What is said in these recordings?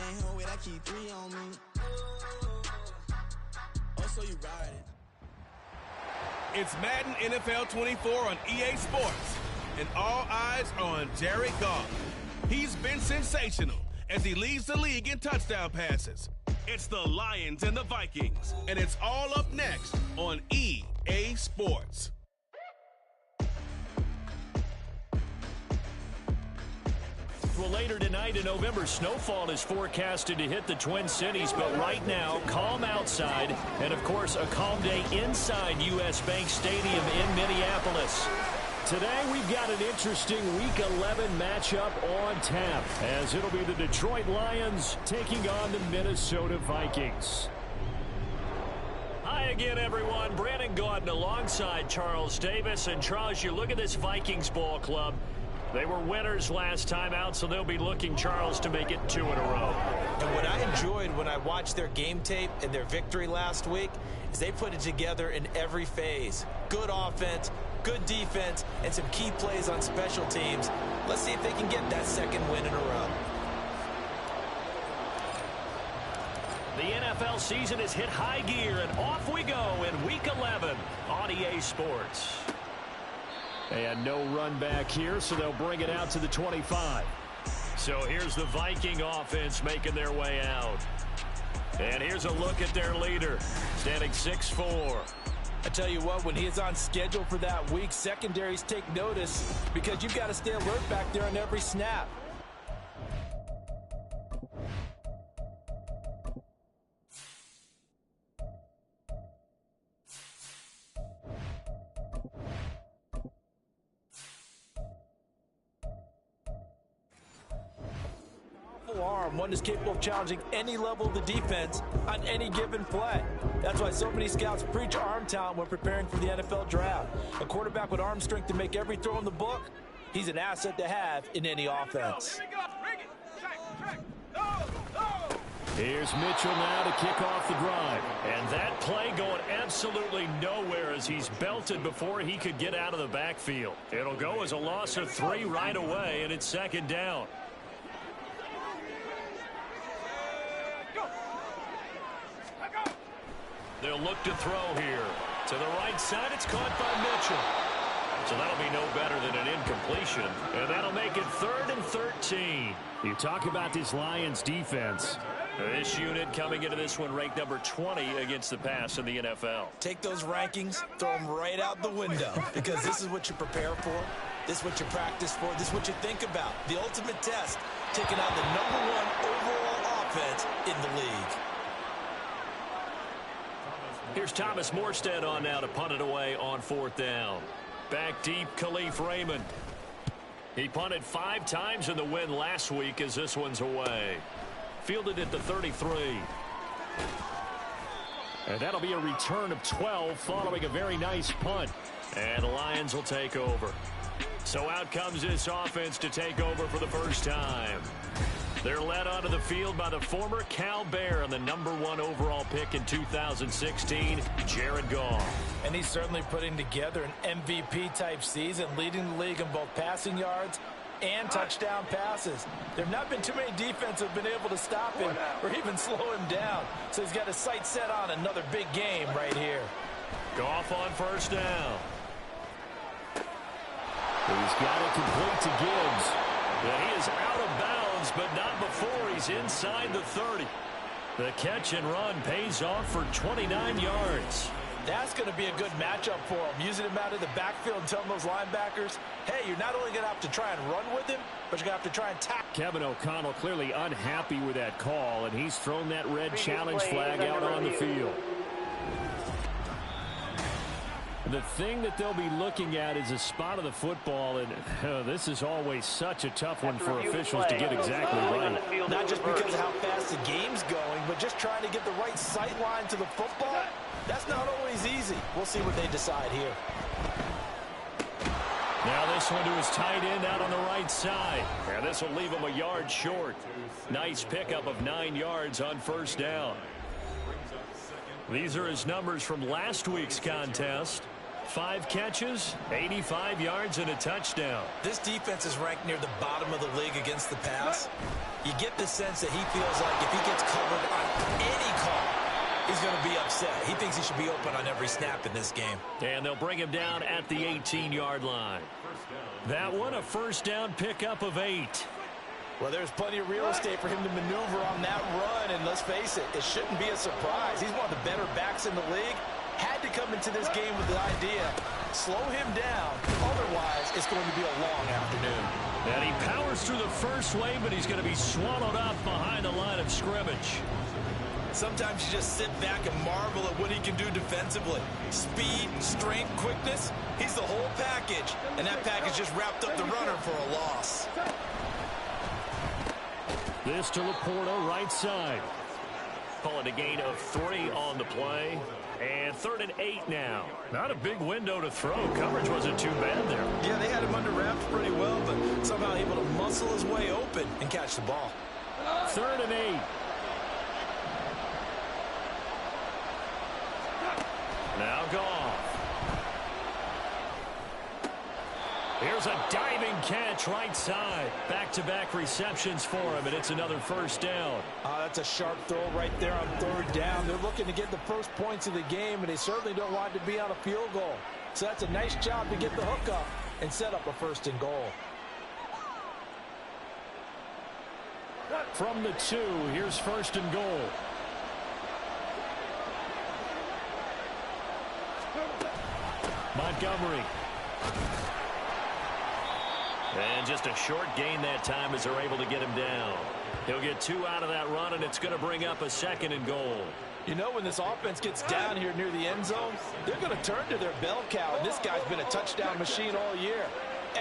ain't home with, I keep 3 on me. Oh, so you ride it. It's Madden NFL 24 on EA Sports, and all eyes are on Jared Goff. He's been sensational as he leads the league in touchdown passes. It's the Lions and the Vikings, and it's all up next on EA Sports. Well, later tonight in November, snowfall is forecasted to hit the Twin Cities, but right now, calm outside, and of course, a calm day inside U.S. Bank Stadium in Minneapolis. Today, we've got an interesting Week 11 matchup on tap, as it'll be the Detroit Lions taking on the Minnesota Vikings. Hi again, everyone. Brandon Gaudin alongside Charles Davis. And Charles, you look at this Vikings ball club. They were winners last time out, so they'll be looking, Charles, to make it 2 in a row. And what I enjoyed when I watched their game tape and their victory last week is they put it together in every phase. Good offense, good defense, and some key plays on special teams. Let's see if they can get that second win in a row. The NFL season has hit high gear, and off we go in Week 11 on EA Sports. And no run back here, so they'll bring it out to the 25. So here's the Viking offense making their way out. And here's a look at their leader, standing 6'4". I tell you what, when he is on schedule for that week, secondaries take notice because you've got to stay alert back there on every snap. Arm, one is capable of challenging any level of the defense on any given play. That's why so many scouts preach arm talent when preparing for the NFL draft. A quarterback with arm strength to make every throw in the book, he's an asset to have in any offense. Here's Mitchell now to kick off the drive. And that play going absolutely nowhere as he's belted before he could get out of the backfield. It'll go as a loss of 3 right away, and it's second down. They'll look to throw here. To the right side, it's caught by Mitchell. So that'll be no better than an incompletion. And that'll make it 3rd and 13. You talk about this Lions defense. This unit coming into this one ranked number 20 against the pass in the NFL. Take those rankings, throw them right out the window. Because this is what you prepare for. This is what you practice for. This is what you think about. The ultimate test, taking out the #1 overall offense in the league. Here's Thomas Morstead on now to punt it away on 4th down. Back deep, Khalif Raymond. He punted 5 times in the win last week as this one's away. Fielded at the 33. And that'll be a return of 12 following a very nice punt. And the Lions will take over. So out comes this offense to take over for the first time. They're led onto the field by the former Cal Bear and the #1 overall pick in 2016, Jared Goff. And he's certainly putting together an MVP-type season, leading the league in both passing yards and touchdown passes. There have not been too many defenses that have been able to stop him or even slow him down. So he's got his sights set on another big game right here. Goff on 1st down. He's got it complete to Gibbs. And he is out of bounds, but not before he's inside the 30. The catch and run pays off for 29 yards. That's going to be a good matchup for him. Using him out of the backfield and telling those linebackers, hey, you're not only going to have to try and run with him, but you're going to have to try and tackle. Kevin O'Connell clearly unhappy with that call, and he's thrown that red challenge flag out on the field. The thing that they'll be looking at is a spot of the football, and this is always such a tough one for officials to get exactly right. Not just because of how fast the game's going, but just trying to get the right sight line to the football. That's not always easy. We'll see what they decide here. Now this one to his tight end out on the right side. And this will leave him a yard short. Nice pickup of 9 yards on 1st down. These are his numbers from last week's contest. 5 catches, 85 yards, and a touchdown. This defense is ranked near the bottom of the league against the pass. You get the sense that he feels like if he gets covered on any call, he's going to be upset. He thinks he should be open on every snap in this game. And they'll bring him down at the 18-yard line. That one, a first down pickup of 8. Well, there's plenty of real estate for him to maneuver on that run, and let's face it, it shouldn't be a surprise. He's one of the better backs in the league. Had to come into this game with the idea, slow him down, otherwise it's going to be a long afternoon. And he powers through the first wave, but he's going to be swallowed up behind the line of scrimmage. Sometimes you just sit back and marvel at what he can do defensively. Speed, strength, quickness, he's the whole package, and that package just wrapped up the runner for a loss. This to Laporta, right side. Call it a gain of 3 on the play. And 3rd and 8 now. Not a big window to throw. Coverage wasn't too bad there. Yeah, they had him under wraps pretty well, but somehow able to muscle his way open and catch the ball. 3rd and 8. Now Goff. Here's a diving catch right side. Back-to-back receptions for him, and it's another first down. That's a sharp throw right there on 3rd down. They're looking to get the first points of the game, and they certainly don't want it to be on a field goal. So that's a nice job to get the hook up and set up a 1st and goal. From the 2, here's 1st and goal. Montgomery. And just a short gain that time as they're able to get him down. He'll get 2 out of that run, and it's going to bring up a 2nd and goal. You know, when this offense gets down here near the end zone, they're going to turn to their bell cow, and this guy's been a touchdown machine all year.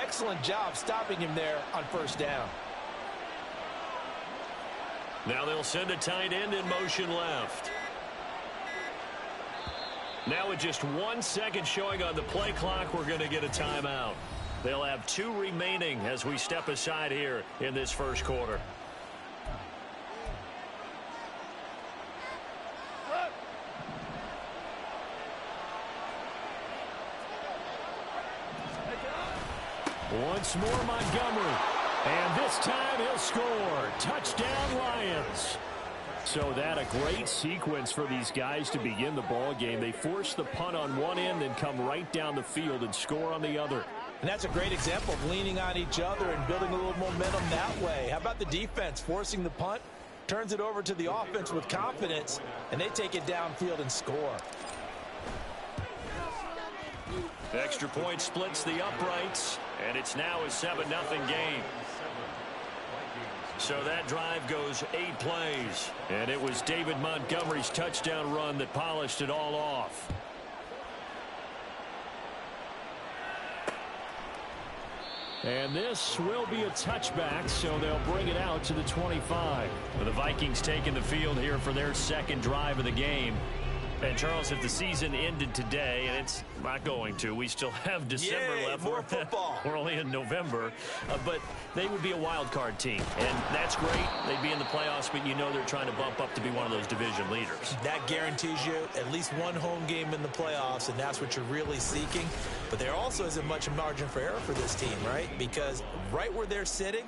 Excellent job stopping him there on 1st down. Now they'll send a tight end in motion left. Now with just 1 second showing on the play clock, we're going to get a timeout. They'll have 2 remaining as we step aside here in this first quarter. Once more Montgomery. And this time he'll score. Touchdown Lions. So that a great sequence for these guys to begin the ball game. They force the punt on one end and come right down the field and score on the other. And that's a great example of leaning on each other and building a little momentum that way. How about the defense forcing the punt, turns it over to the offense with confidence, and they take it downfield and score. Extra point splits the uprights, and it's now a 7-0 game. So that drive goes 8 plays, and it was David Montgomery's touchdown run that polished it all off. And this will be a touchback, so they'll bring it out to the 25. The Vikings taking the field here for their 2nd drive of the game. And, Charles, if the season ended today, and it's not going to, we still have December left. More football. We're only in November. But they would be a wild card team. And that's great. They'd be in the playoffs, but you know they're trying to bump up to be one of those division leaders. That guarantees you at least 1 home game in the playoffs, and that's what you're really seeking. But there also isn't much margin for error for this team, right? Because right where they're sitting,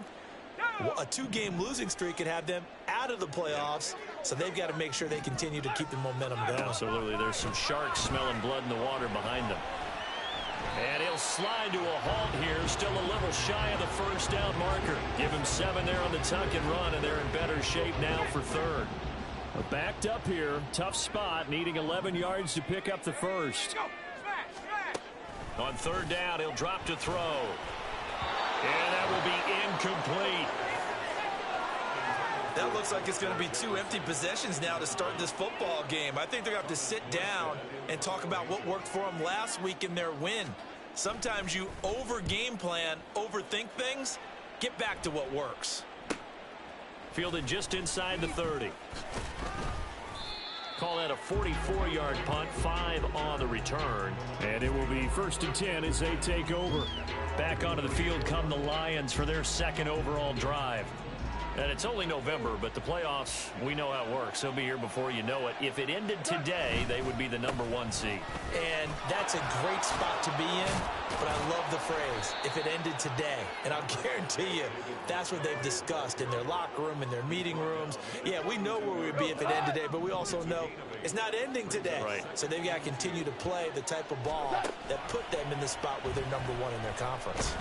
a 2-game losing streak could have them out of the playoffs, so they've got to make sure they continue to keep the momentum going. Absolutely. There's some sharks smelling blood in the water behind them. And he'll slide to a halt here, still a little shy of the first down marker. Give him 7 there on the tuck and run, and they're in better shape now for 3rd. Backed up here, tough spot, needing 11 yards to pick up the first. On 3rd down, he'll drop to throw. And that will be incomplete. That looks like it's going to be 2 empty possessions now to start this football game. I think they're going to have to sit down and talk about what worked for them last week in their win. Sometimes you over-game plan, overthink things. Get back to what works. Fielded just inside the 30. Call that a 44-yard punt, 5 on the return. And it will be 1st and 10 as they take over. Back onto the field come the Lions for their 2nd overall drive. And it's only November, but the playoffs, we know how it works. They'll be here before you know it. If it ended today, they would be the #1 seed. And that's a great spot to be in, but I love the phrase, if it ended today. And I'll guarantee you, that's what they've discussed in their locker room, in their meeting rooms. Yeah, we know where we'd be if it ended today, but we also know it's not ending today. Right. So they've got to continue to play the type of ball that put them in the spot where they're #1 in their conference.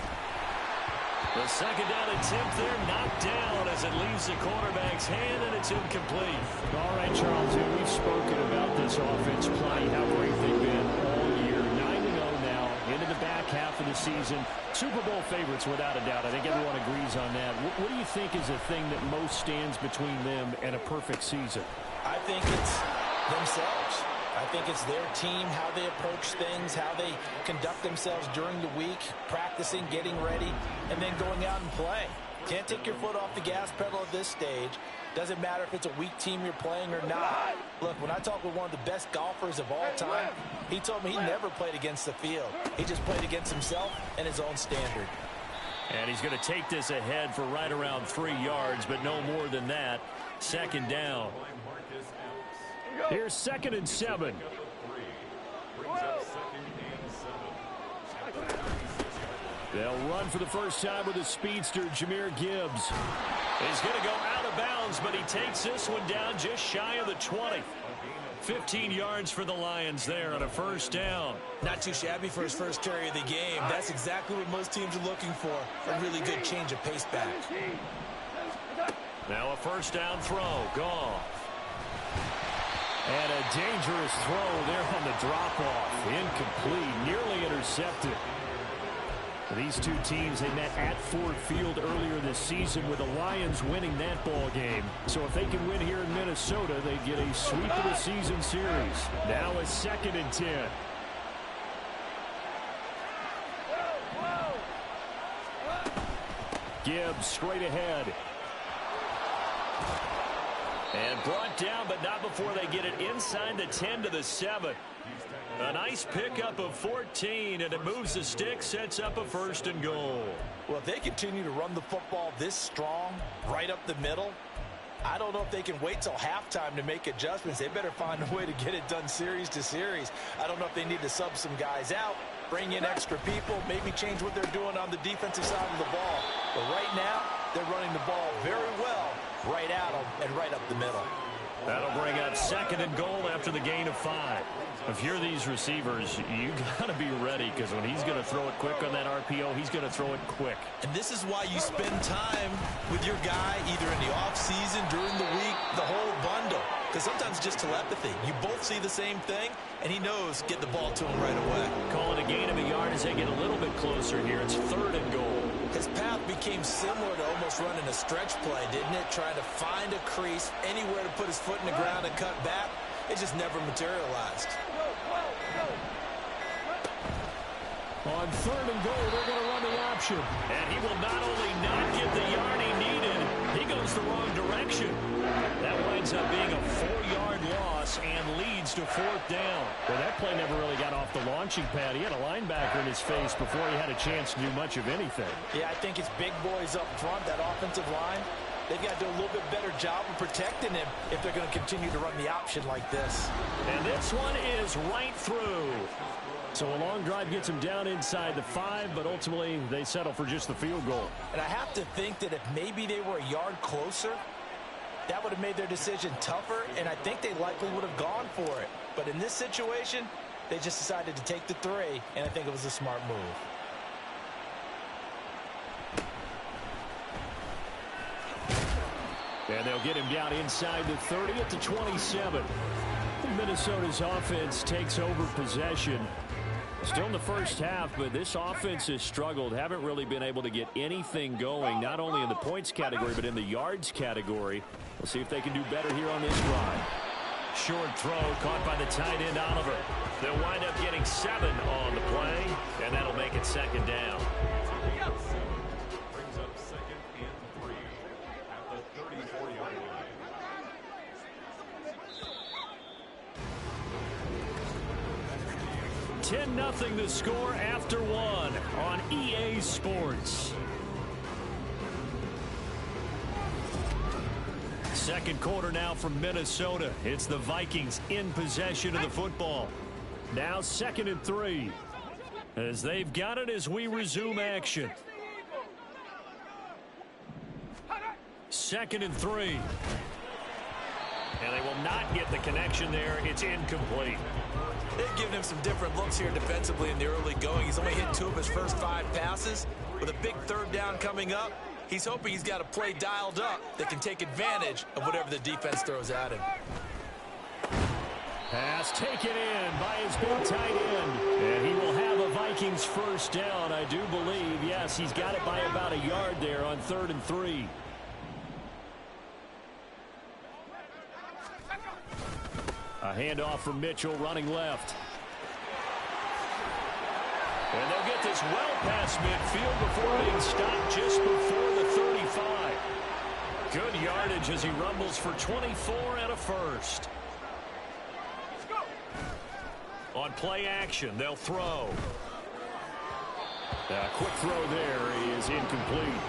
The second down attempt there knocked down as it leaves the quarterback's hand, and it's incomplete. All right, Charles, we've spoken about this offense plenty, how great they've been all year. 9-0 now, into the back half of the season. Super Bowl favorites, without a doubt. I think everyone agrees on that. What do you think is the thing that most stands between them and a perfect season? I think it's themselves. I think it's their team, how they approach things, how they conduct themselves during the week, practicing, getting ready, and then going out and play. Can't take your foot off the gas pedal at this stage. Doesn't matter if it's a weak team you're playing or not. Look, when I talk with one of the best golfers of all time, he told me he never played against the field. He just played against himself and his own standard. And he's going to take this ahead for right around 3 yards, but no more than that. Second down. Here's 2nd and 7. They'll run for the first time with a speedster, Jahmyr Gibbs. He's going to go out of bounds, but he takes this one down just shy of the 20. 15 yards for the Lions there on a first down. Not too shabby for his first carry of the game. That's exactly what most teams are looking for. A really good change of pace back. Now a first down throw. Goff. And a dangerous throw there on the drop-off. Incomplete, nearly intercepted. These two teams, they met at Ford Field earlier this season with the Lions winning that ball game. So if they can win here in Minnesota, they get a sweep of the season series. Now a 2nd and 10. Gibbs straight ahead. And brought down, but not before they get it inside the 10 to the 7. A nice pickup of 14, and it moves the stick, sets up a 1st and goal. Well, if they continue to run the football this strong, right up the middle, I don't know if they can wait till halftime to make adjustments. They better find a way to get it done series to series. I don't know if they need to sub some guys out, bring in extra people, maybe change what they're doing on the defensive side of the ball. But right now, they're running the ball very well, right at them and right up the middle. That'll bring up 2nd and goal after the gain of 5. If you're these receivers, you got to be ready, because when he's going to throw it quick on that RPO, he's going to throw it quick. And this is why you spend time with your guy either in the offseason, during the week, the whole bundle. Because sometimes it's just telepathy. You both see the same thing, and he knows get the ball to him right away. Call it a gain of a yard as they get a little bit closer here. It's 3rd and goal. His path became similar to almost running a stretch play, didn't it? Trying to find a crease, anywhere to put his foot in the ground and cut back. It just never materialized. On 3rd and goal, they're going to run the option. And he will not only not get the yard he needed, he goes the wrong direction. That winds up being a 4-yard loss and leads to 4th down. Well, that play never really got off the launching pad. He had a linebacker in his face before he had a chance to do much of anything. Yeah, I think it's big boys up front, that offensive line. They've got to do a little bit better job of protecting him if they're going to continue to run the option like this. And this one is right through. So a long drive gets him down inside the 5, but ultimately they settle for just the field goal. And I have to think that if maybe they were a yard closer, that would have made their decision tougher, and I think they likely would have gone for it. But in this situation, they just decided to take the 3, and I think it was a smart move. And they'll get him down inside the 30 at the 27. Minnesota's offense takes over possession. Still in the first half, but this offense has struggled. Haven't really been able to get anything going, not only in the points category, but in the yards category. We'll see if they can do better here on this drive. Short throw caught by the tight end, Oliver. They'll wind up getting 7 on the play, and that'll make it 2nd down. Brings up 2nd and 3 at the 34-yard line. Nothing the score after 1 on EA Sports. Second quarter now from Minnesota. It's the Vikings in possession of the football. Now 2nd and 3. As they've got it as we resume action. 2nd and 3. And they will not get the connection there. It's incomplete. They've given him some different looks here defensively in the early going. He's only hit 2 of his first 5 passes. With a big 3rd down coming up, he's hoping he's got a play dialed up that can take advantage of whatever the defense throws at him. Pass taken in by his big tight end. And he will have a Vikings first down, I do believe. Yes, he's got it by about a yard there on 3rd and 3. A handoff from Mitchell running left. And they'll get this well past midfield before being stopped just before the 35. Good yardage as he rumbles for 24 and a first. On play action, they'll throw. A quick throw there is incomplete.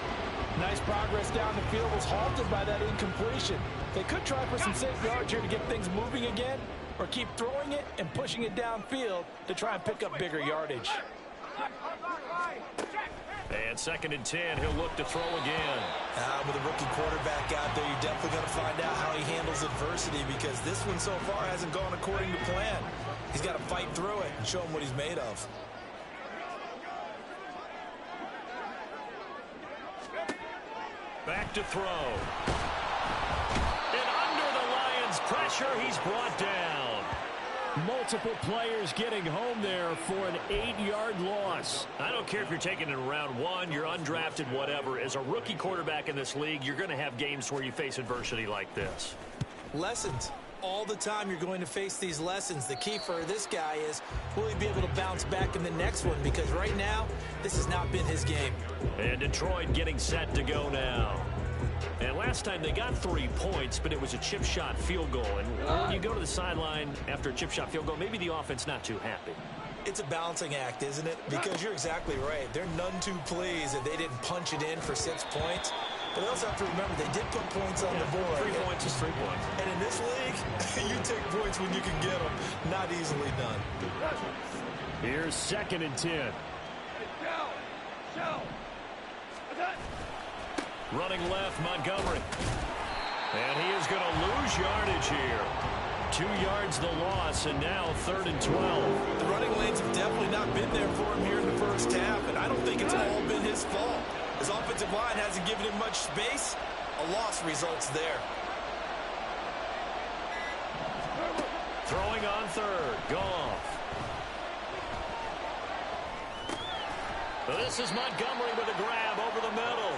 Nice progress down the field was halted by that incompletion. They could try for some safe yards here to get things moving again, or keep throwing it and pushing it downfield to try and pick up bigger yardage. And 2nd and 10, he'll look to throw again. With a rookie quarterback out there, you're definitely going to find out how he handles adversity, because this one so far hasn't gone according to plan. He's got to fight through it and show him what he's made of. Back to throw. And under the Lions' pressure, he's brought down. Multiple players getting home there for an 8-yard loss. I don't care if you're taking it in round 1, you're undrafted, whatever. As a rookie quarterback in this league, you're going to have games where you face adversity like this. Lessons. All the time you're going to face these lessons. The key for this guy is, will he be able to bounce back in the next one? Because right now, this has not been his game. And Detroit getting set to go now. And last time they got 3 points, but it was a chip shot field goal. And when you go to the sideline after a chip shot field goal, maybe the offense not too happy. It's a balancing act, isn't it? Because you're exactly right. They're none too pleased that they didn't punch it in for 6 points. But they also have to remember they did put points on the board. 3 points is 3 points. And in this league, you take points when you can get them. Not easily done. Here's 2nd and 10. Running left, Montgomery. And he is going to lose yardage here. 2 yards the loss, and now 3rd and 12. The running lanes have definitely not been there for him here in the first half, and I don't think it's all been his fault. His offensive line hasn't given him much space. A loss results there. Throwing on 3rd. Goff. So this is Montgomery with a grab over the middle.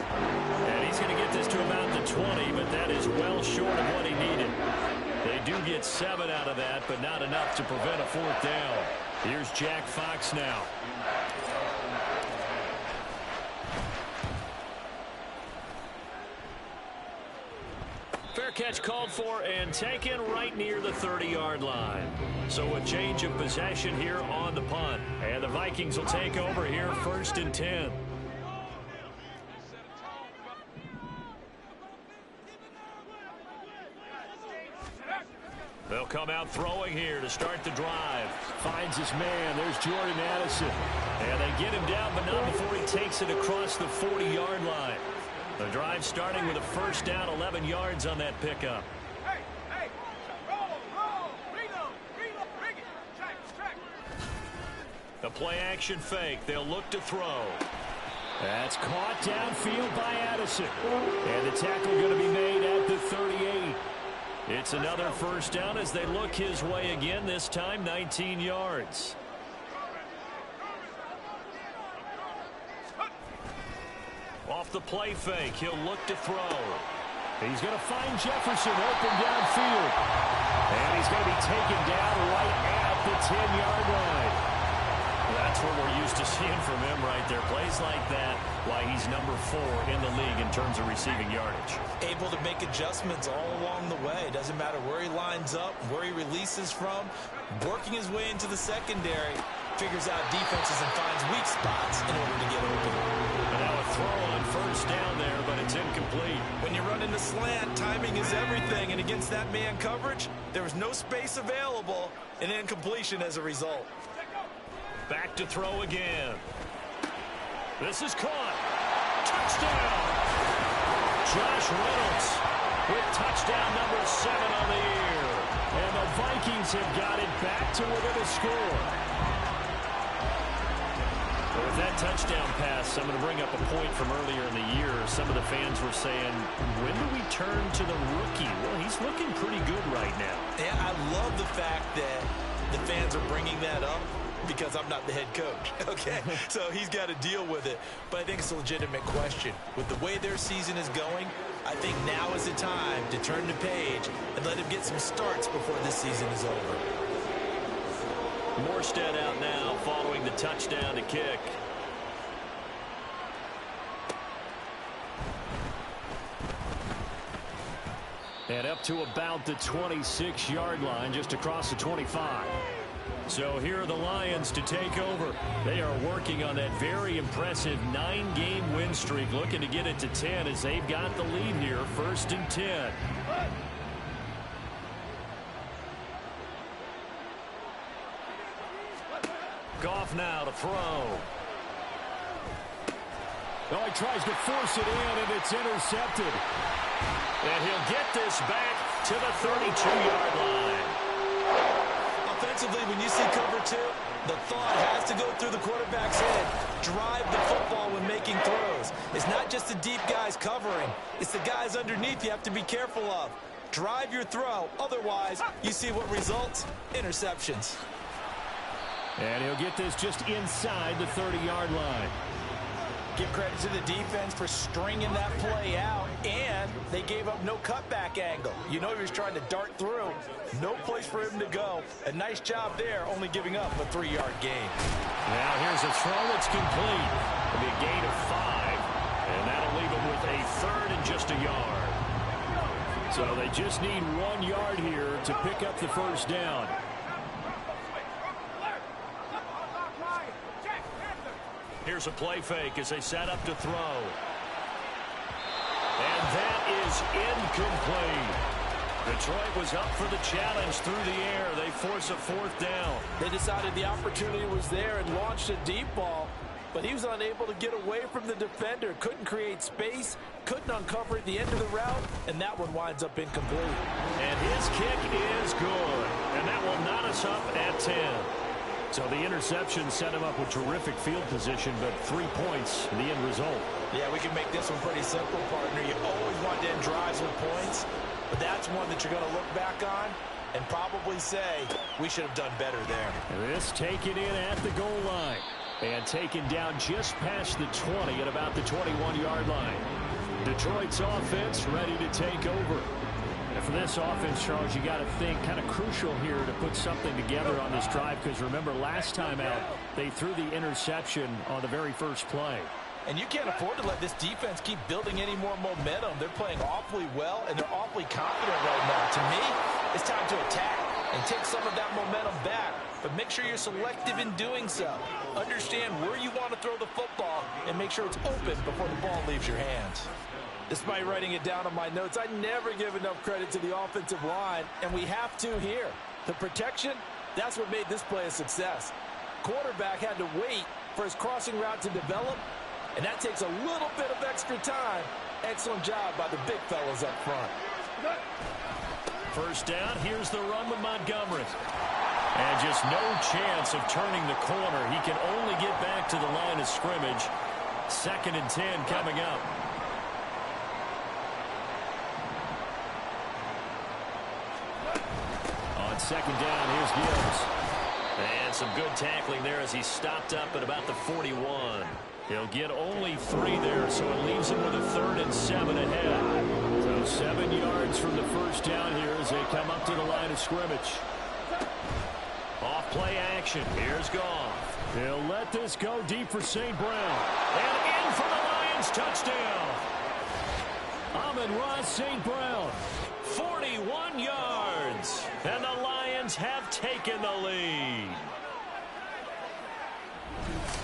And he's going to get this to about the 20, but that is well short of what he needed. They do get 7 out of that, but not enough to prevent a 4th down. Here's Jack Fox now. Fair catch called for and taken right near the 30-yard line. So a change of possession here on the punt. And the Vikings will take over here 1st and 10. They'll come out throwing here to start the drive. Finds his man. There's Jordan Addison. And they get him down, but not before he takes it across the 40-yard line. The drive starting with a first down, 11 yards on that pickup. The play-action fake. They'll look to throw. That's caught downfield by Addison. And the tackle going to be made at the 38. It's another first down as they look his way again, this time 19 yards. Off the play fake, he'll look to throw. He's going to find Jefferson open downfield. And he's going to be taken down right at the 10-yard line. That's what we're used to seeing from him right there. Plays like that, why he's number 4 in the league in terms of receiving yardage. Able to make adjustments all along the way. Doesn't matter where he lines up, where he releases from. Working his way into the secondary. Figures out defenses and finds weak spots in order to get open. And now a throw on first down there, but it's incomplete. When you run in the slant, timing is is everything, and against that man coverage, there was no space available, and incompletion as a result. Back to throw again. This is caught. Touchdown! Josh Reynolds with touchdown number 7 on the year. And the Vikings have got it back to within a score. With that touchdown pass, I'm going to bring up a point from earlier in the year. Some of the fans were saying, when do we turn to the rookie? Well, he's looking pretty good right now. Yeah, I love the fact that the fans are bringing that up because I'm not the head coach, okay? So he's got to deal with it. But I think it's a legitimate question. With the way their season is going, I think now is the time to turn the page and let him get some starts before this season is over. Morstead out now following the touchdown to kick. And up to about the 26-yard line, just across the 25. So here are the Lions to take over. They are working on that very impressive 9-game win streak, looking to get it to 10 as they've got the lead here, 1st and 10. Goff now to throw. Oh, he tries to force it in, and it's intercepted. And he'll get this back to the 32-yard line. Offensively, when you see cover 2, the thought has to go through the quarterback's head. Drive the football when making throws. It's not just the deep guys covering. It's the guys underneath you have to be careful of. Drive your throw. Otherwise, you see what results? Interceptions. And he'll get this just inside the 30-yard line. Give credit to the defense for stringing that play out, and they gave up no cutback angle. You know he was trying to dart through. No place for him to go. A nice job there, only giving up a 3-yard gain. Now here's a throw that's complete. It'll be a gain of 5, and that'll leave him with a 3rd and just a yard. So they just need 1 yard here to pick up the first down. Here's a play fake as they set up to throw. And that is incomplete. Detroit was up for the challenge through the air. They force a 4th down. They decided the opportunity was there and launched a deep ball, but he was unable to get away from the defender. Couldn't create space, couldn't uncover at the end of the route, and that one winds up incomplete. And his kick is good. And that will knot us up at 10. So the interception set him up with terrific field position, but 3 points in the end result. Yeah, we can make this one pretty simple, partner. You always want to end drives with points, but that's one that you're going to look back on and probably say, we should have done better there. This taken in at the goal line and taken down just past the 20 at about the 21-yard line. Detroit's offense ready to take over. And for this offense, Charles, you got to think kind of crucial here to put something together on this drive, because remember last time out they threw the interception on the very first play. And you can't afford to let this defense keep building any more momentum. They're playing awfully well, and they're awfully confident right now. To me, it's time to attack and take some of that momentum back. But make sure you're selective in doing so. Understand where you want to throw the football and make sure it's open before the ball leaves your hands. Despite writing it down on my notes, I never give enough credit to the offensive line, and we have to here. The protection, that's what made this play a success. Quarterback had to wait for his crossing route to develop, and that takes a little bit of extra time. Excellent job by the big fellas up front. First down, here's the run with Montgomery. And just no chance of turning the corner. He can only get back to the line of scrimmage. 2nd and 10 coming up. On 2nd down, here's Gibbs. And some good tackling there as he stopped up at about the 41. He'll get only 3 there, so it leaves him with a 3rd and 7 ahead. So 7 yards from the first down here as they come up to the line of scrimmage. Off play action. Here's Goff. He'll let this go deep for St. Brown. And in for the Lions touchdown. Amon-Ra St. Brown. 41 yards. And the Lions have taken the lead.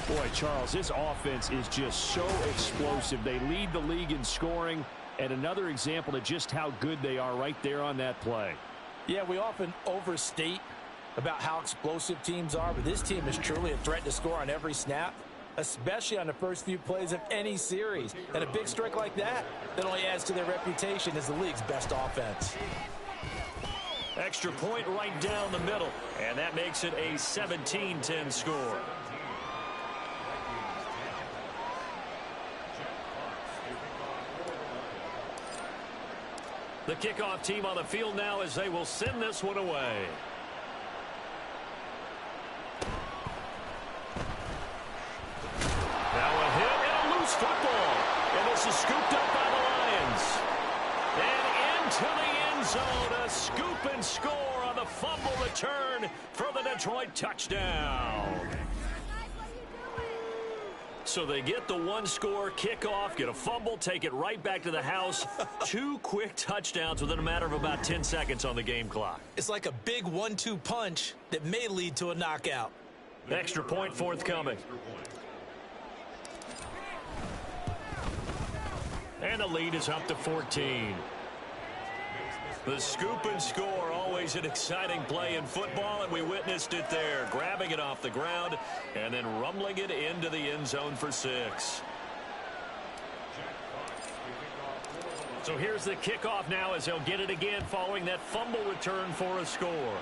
Boy, Charles, this offense is just so explosive. They lead the league in scoring, and another example of just how good they are right there on that play. Yeah, we often overstate about how explosive teams are, but this team is truly a threat to score on every snap, especially on the first few plays of any series. And a big strike like that only adds to their reputation as the league's best offense. Extra point right down the middle, and that makes it a 17-10 score. The kickoff team on the field now as they will send this one away. Now a hit and a loose football. And this is scooped up by the Lions. And into the end zone, a scoop and score on the fumble return for the Detroit touchdown. So they get the one-score kickoff, get a fumble, take it right back to the house. 2 quick touchdowns within a matter of about 10 seconds on the game clock. It's like a big 1-2 punch that may lead to a knockout. Extra point forthcoming. And the lead is up to 14. The scoop and score, always an exciting play in football, and we witnessed it there. Grabbing it off the ground and then rumbling it into the end zone for 6. So here's the kickoff now as they'll get it again following that fumble return for a score.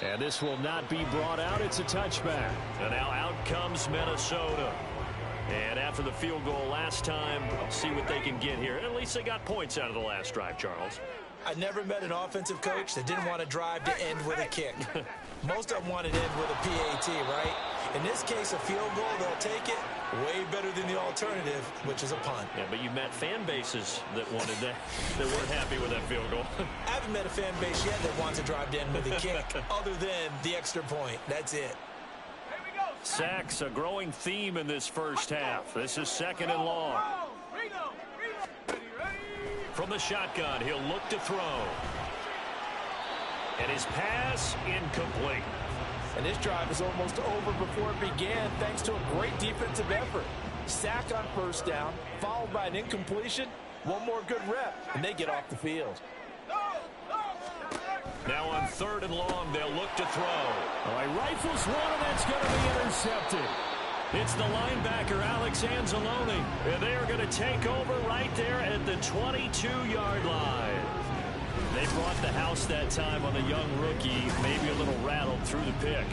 And this will not be brought out. It's a touchback. And now out comes Minnesota. And after the field goal last time, I'll see what they can get here. At least they got points out of the last drive, Charles. I never met an offensive coach that didn't want to drive to end with a kick. Most of them want to end with a PAT, right? In this case, a field goal, they'll take it way better than the alternative, which is a punt. Yeah, but you met fan bases that wanted that, that weren't happy with that field goal. I haven't met a fan base yet that wants to drive to end with a kick other than the extra point. That's it. Sacks, a growing theme in this first half. This is 2nd and long. From the shotgun, he'll look to throw. And his pass incomplete. And this drive is almost over before it began thanks to a great defensive effort. Sack on first down, followed by an incompletion. One more good rep, and they get off the field. Now on 3rd and long, they'll look to throw. Oh, he rifles one, and that's going to be intercepted. It's the linebacker, Alex Anzalone. And they are going to take over right there at the 22-yard line. They brought the house that time on the young rookie, maybe a little rattled through the pick.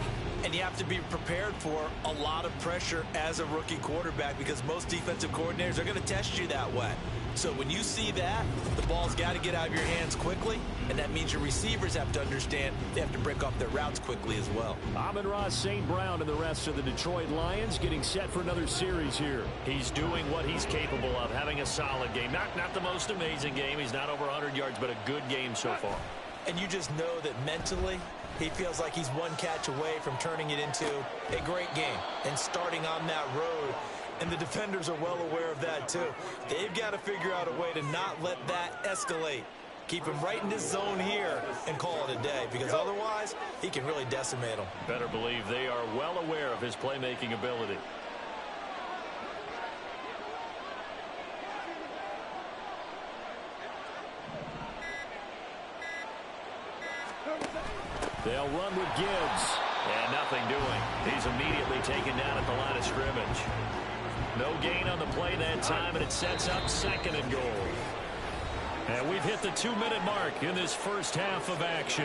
And you have to be prepared for a lot of pressure as a rookie quarterback because most defensive coordinators are going to test you that way. So when you see that, the ball's got to get out of your hands quickly, and that means your receivers have to understand they have to break off their routes quickly as well. Amon-Ra St. Brown and the rest of the Detroit Lions getting set for another series here. He's doing what he's capable of, having a solid game. Not the most amazing game. He's not over 100 yards, but a good game so far. And you just know that mentally, he feels like he's one catch away from turning it into a great game and starting on that road. And the defenders are well aware of that, too. They've got to figure out a way to not let that escalate. Keep him right in this zone here and call it a day, because otherwise, he can really decimate them. Better believe they are well aware of his playmaking ability. They'll run with Gibbs. And nothing doing. He's immediately taken down at the line of scrimmage. No gain on the play that time, and it sets up 2nd and goal. And we've hit the 2-minute mark in this first half of action.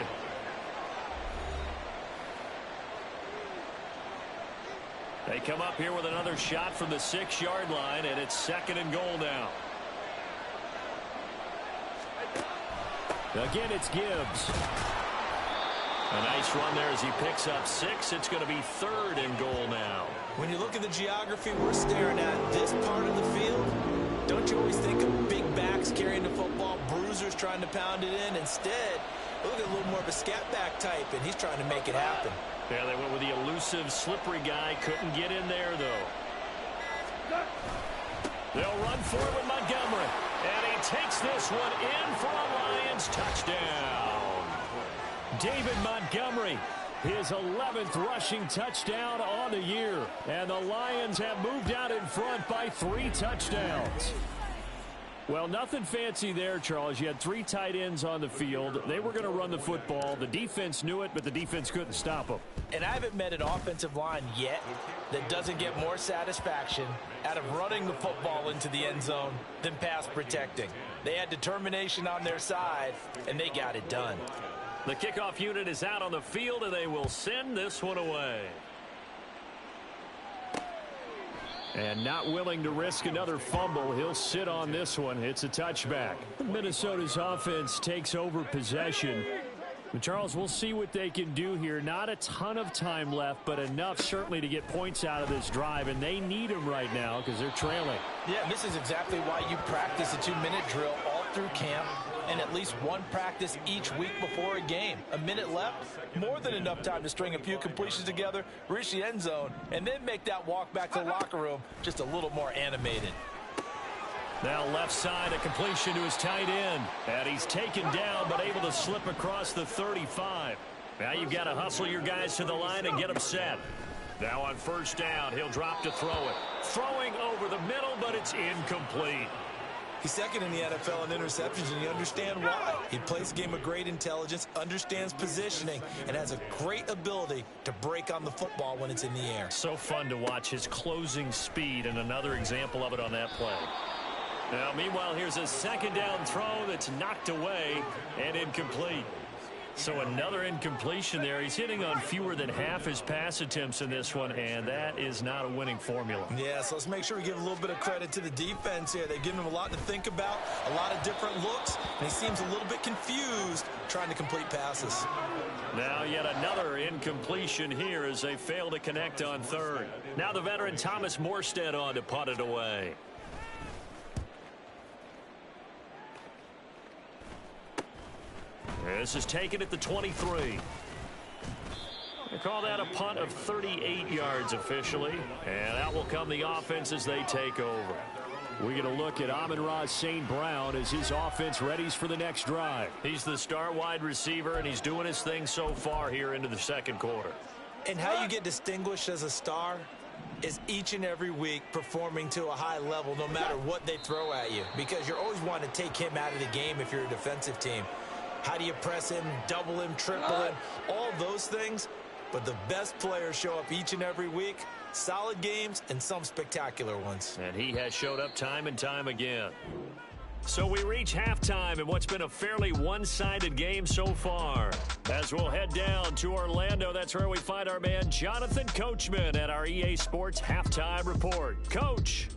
They come up here with another shot from the 6-yard line, and it's 2nd and goal now. Again, it's Gibbs. A nice run there as he picks up 6. It's going to be 3rd and goal now. When you look at the geography we're staring at, this part of the field, don't you always think of big backs carrying the football, bruisers trying to pound it in? Instead, look at a little more of a scat back type, and he's trying to make it happen. Yeah, they went with the elusive, slippery guy. Couldn't get in there, though. They'll run forward with Montgomery. And he takes this one in for a Lions touchdown. David Montgomery, his 11th rushing touchdown on the year. And the Lions have moved out in front by 3 touchdowns. Well, nothing fancy there, Charles. You had 3 tight ends on the field. They were going to run the football. The defense knew it, but the defense couldn't stop them. And I haven't met an offensive line yet that doesn't get more satisfaction out of running the football into the end zone than pass protecting. They had determination on their side, and they got it done. The kickoff unit is out on the field, and they will send this one away. And not willing to risk another fumble, he'll sit on this one. It's a touchback. Minnesota's offense takes over possession. But Charles, we'll see what they can do here. Not a ton of time left, but enough certainly to get points out of this drive, and they need them right now because they're trailing. Yeah, this is exactly why you practice a 2-minute drill all through camp and at least one practice each week before a game. A minute left, more than enough time to string a few completions together, reach the end zone, and then make that walk back to the locker room just a little more animated. Now left side, a completion to his tight end. And he's taken down, but able to slip across the 35. Now you've got to hustle your guys to the line and get them set. Now on first down, he'll drop to throw it. Throwing over the middle, but it's incomplete. He's second in the NFL in interceptions, and you understand why. He plays a game of great intelligence, understands positioning, and has a great ability to break on the football when it's in the air. So fun to watch his closing speed, and another example of it on that play. Now, meanwhile, here's a second down throw that's knocked away and incomplete. So another incompletion there. He's hitting on fewer than half his pass attempts in this one, and that is not a winning formula. Yeah, so let's make sure we give a little bit of credit to the defense here. They've given him a lot to think about, a lot of different looks, and he seems a little bit confused trying to complete passes. Now yet another incompletion here as they fail to connect on third. Now the veteran Thomas Morstead on to punt it away. This is taken at the 23. They call that a punt of 38 yards officially. And out will come the offense as they take over. We get a look at Amon-Ra St. Brown as his offense readies for the next drive. He's the star wide receiver, and he's doing his thing so far here into the second quarter. And how you get distinguished as a star is each and every week performing to a high level no matter what they throw at you. Because you're always wanting to take him out of the game if you're a defensive team. How do you press him, double him, triple him, all those things? But the best players show up each and every week. Solid games and some spectacular ones. And he has showed up time and time again. So we reach halftime in what's been a fairly one-sided game so far. As we'll head down to Orlando, that's where we find our man Jonathan Coachman at our EA Sports Halftime Report. Coach.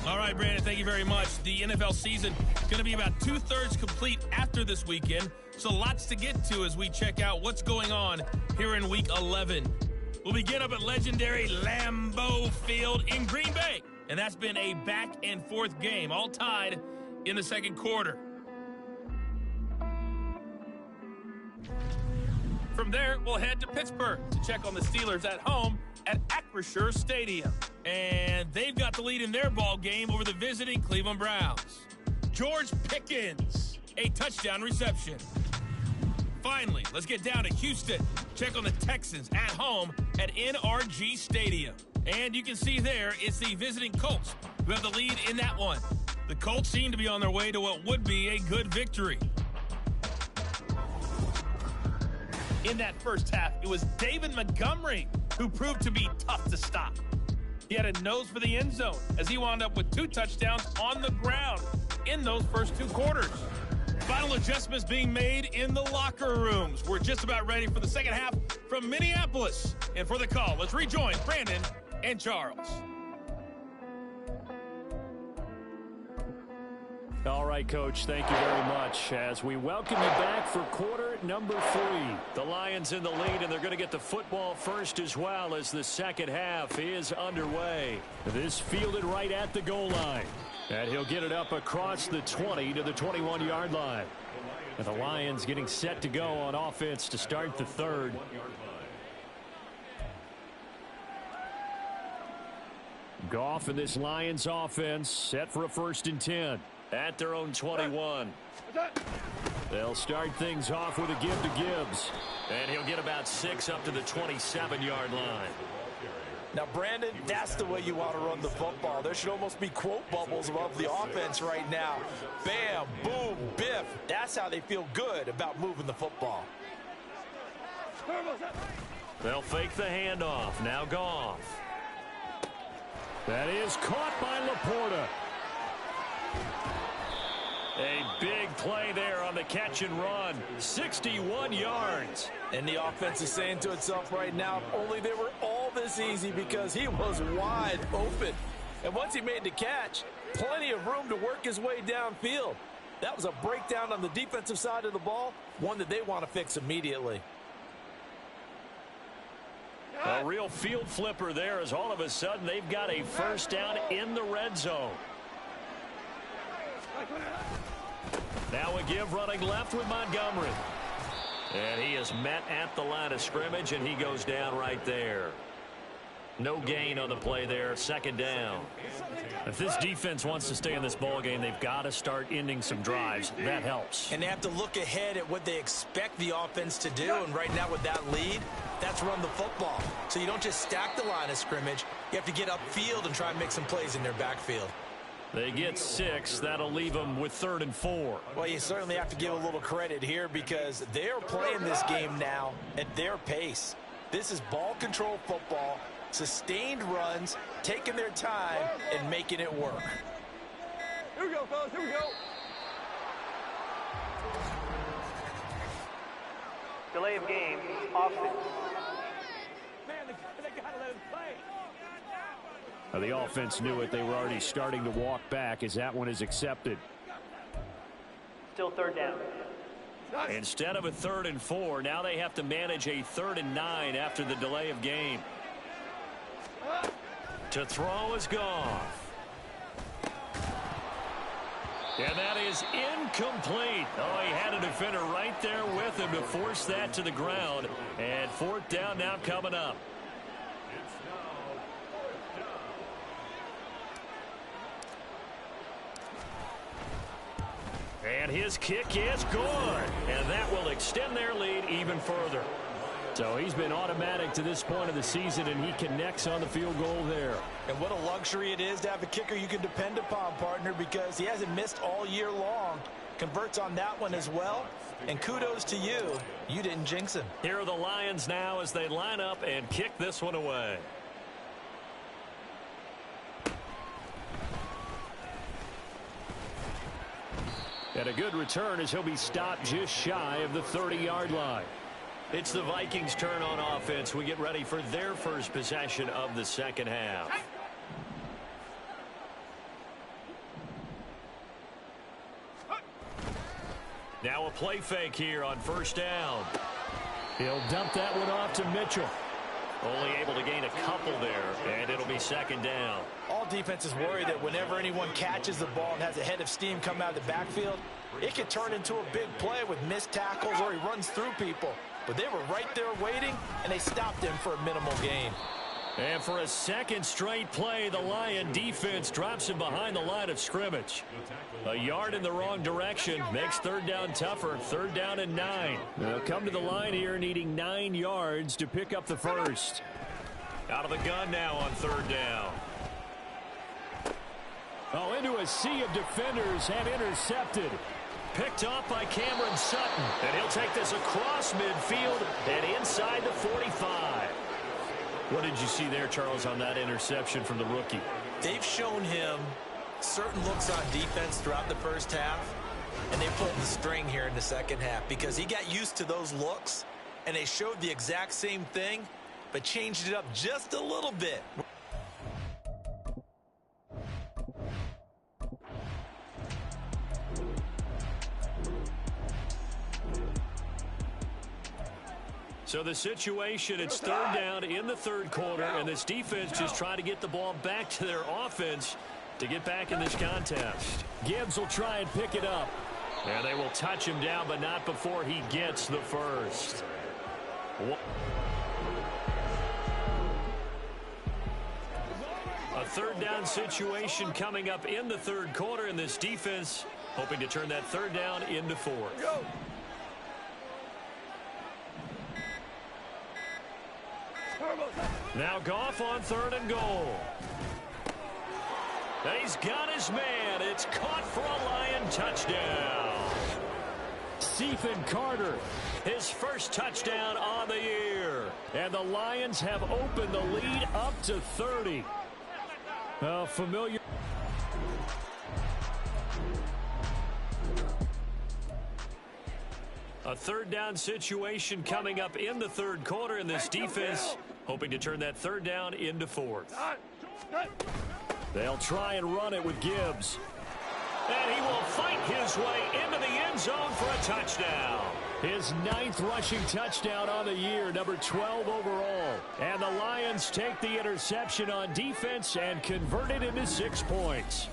All right, Brandon, thank you very much. The NFL season is going to be about 2/3 complete after this weekend, so lots to get to as we check out what's going on here in Week 11. We'll begin up at legendary Lambeau Field in Green Bay, and that's been a back-and-forth game, all tied in the second quarter. From there, we'll head to Pittsburgh to check on the Steelers at home at Acrisure Stadium. And they've got the lead in their ball game over the visiting Cleveland Browns. George Pickens, a touchdown reception. Finally, let's get down to Houston. Check on the Texans at home at NRG Stadium. And you can see there it's the visiting Colts who have the lead in that one. The Colts seem to be on their way to what would be a good victory. In that first half, it was David Montgomery who proved to be tough to stop. He had a nose for the end zone as he wound up with 2 touchdowns on the ground in those first 2 quarters. Final adjustments being made in the locker rooms. We're just about ready for the second half from Minneapolis. And for the call, let's rejoin Brandon and Charles. All right, Coach, thank you very much as we welcome you back for quarter number 3. The Lions in the lead, and they're going to get the football first as well as the second half is underway. This fielded right at the goal line. And he'll get it up across the 20 to the 21-yard line. And the Lions getting set to go on offense to start the third. Goff and this Lions offense set for a 1st and 10. At their own 21. They'll start things off with a give to Gibbs. And he'll get about 6 up to the 27-yard line. Now, Brandon, that's the way you want to run the football. There should almost be quote bubbles above the offense right now. Bam, boom, biff. That's how they feel good about moving the football. They'll fake the handoff. Now Goff. That is caught by Laporta. A big play there on the catch and run. 61 yards. And the offense is saying to itself right now, if only they were all this easy, because he was wide open. And once he made the catch, plenty of room to work his way downfield. That was a breakdown on the defensive side of the ball, one that they want to fix immediately. A real field flipper there, as all of a sudden they've got a first down in the red zone. Now a give running left with Montgomery. And he is met at the line of scrimmage, and he goes down right there. No gain on the play there. Second down. If this defense wants to stay in this ball game, they've got to start ending some drives. That helps. And they have to look ahead at what they expect the offense to do. And right now with that lead, that's run the football. So you don't just stack the line of scrimmage. You have to get upfield and try and make some plays in their backfield. They get 6. That'll leave them with 3rd and 4. Well, you certainly have to give a little credit here, because they're playing this game now at their pace. This is ball control football, sustained runs, taking their time and making it work. Here we go, fellas. Here we go. Delay of game, offense. Man, they gotta let him play. The offense knew it. They were already starting to walk back as that one is accepted. Still 3rd down. Instead of a 3rd and 4, now they have to manage a 3rd and 9 after the delay of game. To throw is Goff. And that is incomplete. Oh, he had a defender right there with him to force that to the ground. And 4th down now coming up. And his kick is good. And that will extend their lead even further. So he's been automatic to this point of the season, and he connects on the field goal there. And what a luxury it is to have a kicker you can depend upon, partner, because he hasn't missed all year long. Converts on that one as well. And kudos to you. You didn't jinx him. Here are the Lions now as they line up and kick this one away. And a good return as he'll be stopped just shy of the 30-yard line. It's the Vikings' turn on offense. We get ready for their first possession of the second half. Now a play fake here on 1st down. He'll dump that one off to Mitchell. Only able to gain a couple there, and it'll be 2nd down. All defenses worry that whenever anyone catches the ball and has a head of steam come out of the backfield, it could turn into a big play with missed tackles or he runs through people. But they were right there waiting, and they stopped him for a minimal gain. And for a second straight play, the Lion defense drops him behind the line of scrimmage. A yard in the wrong direction makes 3rd down tougher. 3rd down and 9. They'll come to the line here needing 9 yards to pick up the first. Out of the gun now on 3rd down. Oh, into a sea of defenders have intercepted. Picked off by Cameron Sutton. And he'll take this across midfield and inside the 45. What did you see there, Charles, on that interception from the rookie? They've shown him certain looks on defense throughout the first half, and they pulled the string here in the second half because he got used to those looks, and they showed the exact same thing, but changed it up just a little bit. So the situation, it's 3rd down in the 3rd quarter, and this defense just trying to get the ball back to their offense to get back in this contest. Gibbs will try and pick it up. And they will touch him down, but not before he gets the first. A 3rd down situation coming up in the 3rd quarter, and this defense hoping to turn that 3rd down into 4th. Now Goff on 3rd and goal. He's got his man. It's caught for a Lion touchdown. Stephen Carter. His first touchdown on the year. And the Lions have opened the lead up to 30. Familiar. A 3rd down situation coming up in the 3rd quarter, and this defense hoping to turn that 3rd down into 4th. They'll try and run it with Gibbs. And he will fight his way into the end zone for a touchdown. His 9th rushing touchdown on the year, number 12 overall. And the Lions take the interception on defense and convert it into 6 points.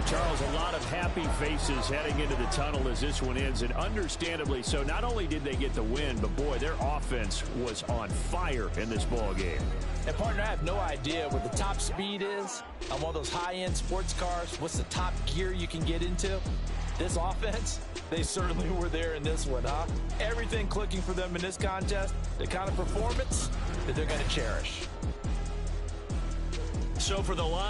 Charles, a lot of happy faces heading into the tunnel as this one ends, and understandably so. Not only did they get the win, but boy, their offense was on fire in this ball game. And partner, I have no idea what the top speed is on one of those high-end sports cars. What's the top gear you can get into? This offense, they certainly were there in this one, huh? Everything clicking for them in this contest, the kind of performance that they're going to cherish. So for the Lions,